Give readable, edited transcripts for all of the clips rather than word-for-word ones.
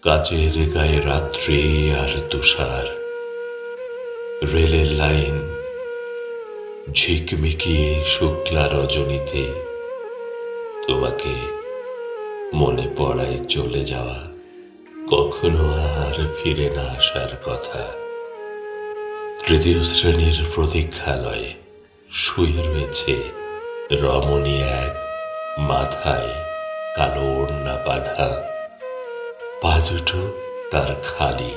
কাচের গায়ে রাত্রি আর তুষার, রেলের লাইন ঝিকমিকিয়ে শুক্লা রজনীতে তোমাকে মনে পড়ায় চলে যাওয়া, কখনো আর ফিরে না আসার কথা। তৃতীয় শ্রেণীর প্রতীক্ষালয়ে শুয়ে রয়েছে রমণী এক, মাথায় কালো ওড়না বাঁধা, পা দুটো তার খালি।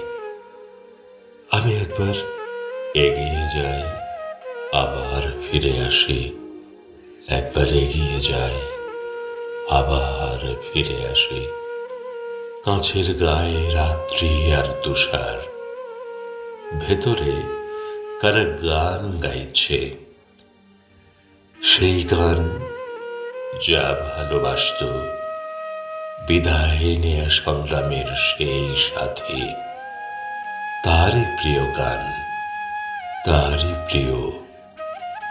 আমি একবার এগিয়ে যাই, আবার ফিরে আসি, একবার এগিয়ে যাই, আবার ফিরে আসি। কাঁচের গায়ে রাত্রি আর তুষার, ভেতরে কারা গান গাইছে, সেই গান যা ভালোবাসত বিদায় নেয়া সংগ্রামের সেই সাথী। তারই প্রিয় গান, তারই প্রিয়,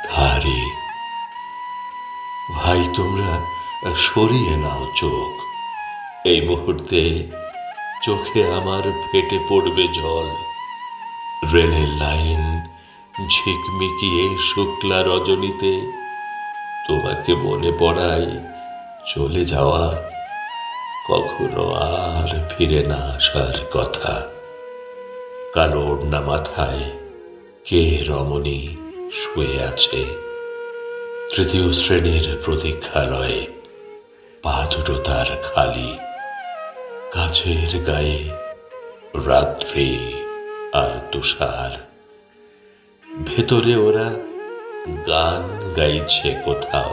তারই। ভাই, তোমরা সরিয়ে নাও চোখ, এই মুহূর্তে চোখে আমার ফেটে পড়বে জল। রেলের লাইন ঝিকমিকিয়ে শুক্লা রজনীতে তোমাকে মনে পড়ায় চলে যাওয়া, কখনো আর ফিরে না আসার কথা। কালো ওড়না মাথায় কে রমণী শুয়ে আছে তৃতীয় শ্রেণীর প্রতীক্ষালয়ে, পা দুটো তার খালি। কাছের গায়ে রাত্রি আর তুষার, ভেতরে ওরা গান গাইছে কোথাও।